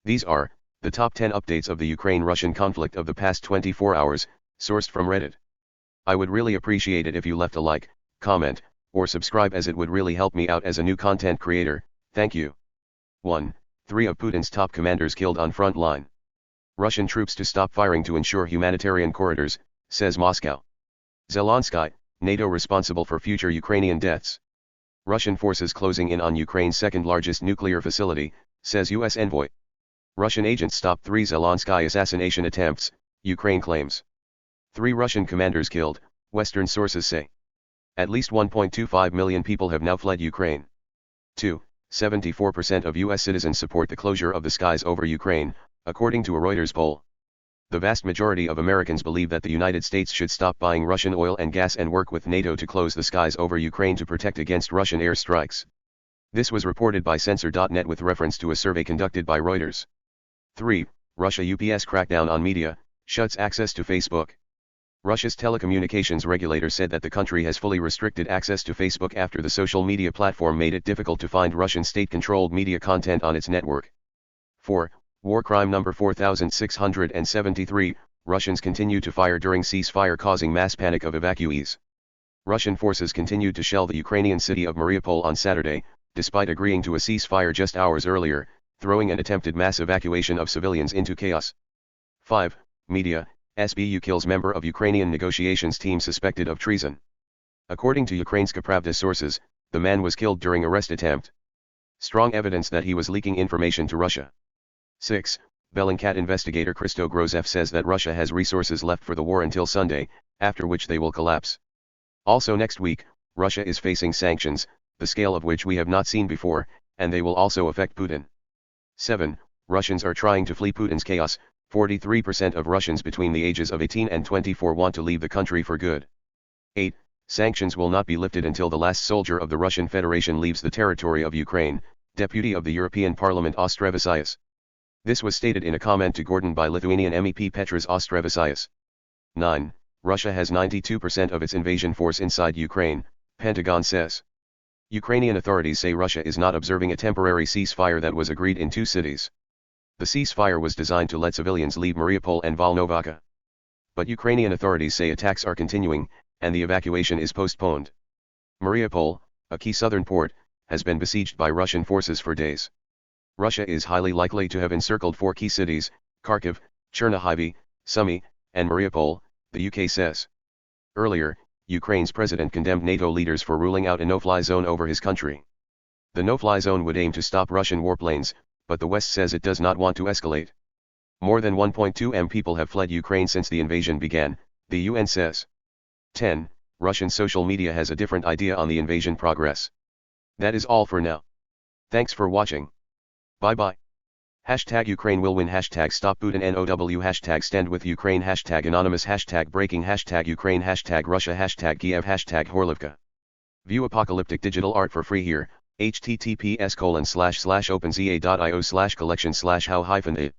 These are the top 10 updates of the Ukraine-Russian conflict of the past 24 hours, sourced from Reddit. I would really appreciate it if you left a like, comment, or subscribe, as it would really help me out as a new content creator. Thank you. 1. 3 of Putin's top commanders killed on front line. Russian troops to stop firing to ensure humanitarian corridors, says Moscow. Zelensky, NATO responsible for future Ukrainian deaths. Russian forces closing in on Ukraine's second-largest nuclear facility, says U.S. envoy. Russian agents stopped 3 Zelensky assassination attempts, Ukraine claims. 3 Russian commanders killed, Western sources say. At least 1.25 million people have now fled Ukraine. 2. 74% of U.S. citizens support the closure of the skies over Ukraine, according to a Reuters poll. The vast majority of Americans believe that the United States should stop buying Russian oil and gas and work with NATO to close the skies over Ukraine to protect against Russian airstrikes. This was reported by Censor.net with reference to a survey conducted by Reuters. 3. Russia UPS crackdown on media, shuts access to Facebook. Russia's telecommunications regulator said that the country has fully restricted access to Facebook after the social media platform made it difficult to find Russian state-controlled media content on its network. 4. War crime number 4673, Russians continue to fire during ceasefire, causing mass panic of evacuees. Russian forces continued to shell the Ukrainian city of Mariupol on Saturday, despite agreeing to a ceasefire just hours earlier, throwing an attempted mass evacuation of civilians into chaos. 5. Media, SBU kills member of Ukrainian negotiations team suspected of treason. According to Ukrainska Pravda sources, the man was killed during arrest attempt. Strong evidence that he was leaking information to Russia. 6. Bellingcat investigator Christo Grozev says that Russia has resources left for the war until Sunday, after which they will collapse. Also next week, Russia is facing sanctions, the scale of which we have not seen before, and they will also affect Putin. 7. Russians are trying to flee Putin's chaos. 43% of Russians between the ages of 18 and 24 want to leave the country for good. 8. Sanctions will not be lifted until the last soldier of the Russian Federation leaves the territory of Ukraine, Deputy of the European Parliament Austrevicius. This was stated in a comment to Gordon by Lithuanian MEP Petras Austrevicius. 9. Russia has 92% of its invasion force inside Ukraine, Pentagon says. Ukrainian authorities say Russia is not observing a temporary ceasefire that was agreed in 2 cities. The ceasefire was designed to let civilians leave Mariupol and Volnovakha. But Ukrainian authorities say attacks are continuing, and the evacuation is postponed. Mariupol, a key southern port, has been besieged by Russian forces for days. Russia is highly likely to have encircled 4 key cities, Kharkiv, Chernihiv, Sumy, and Mariupol, the UK says. Earlier, Ukraine's president condemned NATO leaders for ruling out a no-fly zone over his country. The no-fly zone would aim to stop Russian warplanes, but the West says it does not want to escalate. More than 1.2 million people have fled Ukraine since the invasion began, the UN says. 10. Russian social media has a different idea on the invasion progress. That is all for now. Thanks for watching. Bye-bye. Hashtag Ukraine will win. Hashtag stop Putin NOW. Hashtag stand with Ukraine. Hashtag anonymous. Hashtag breaking. Hashtag Ukraine. Hashtag Russia. Hashtag Kyiv. Hashtag Horlivka. View apocalyptic digital art for free here. https://openza.io/collection/how-it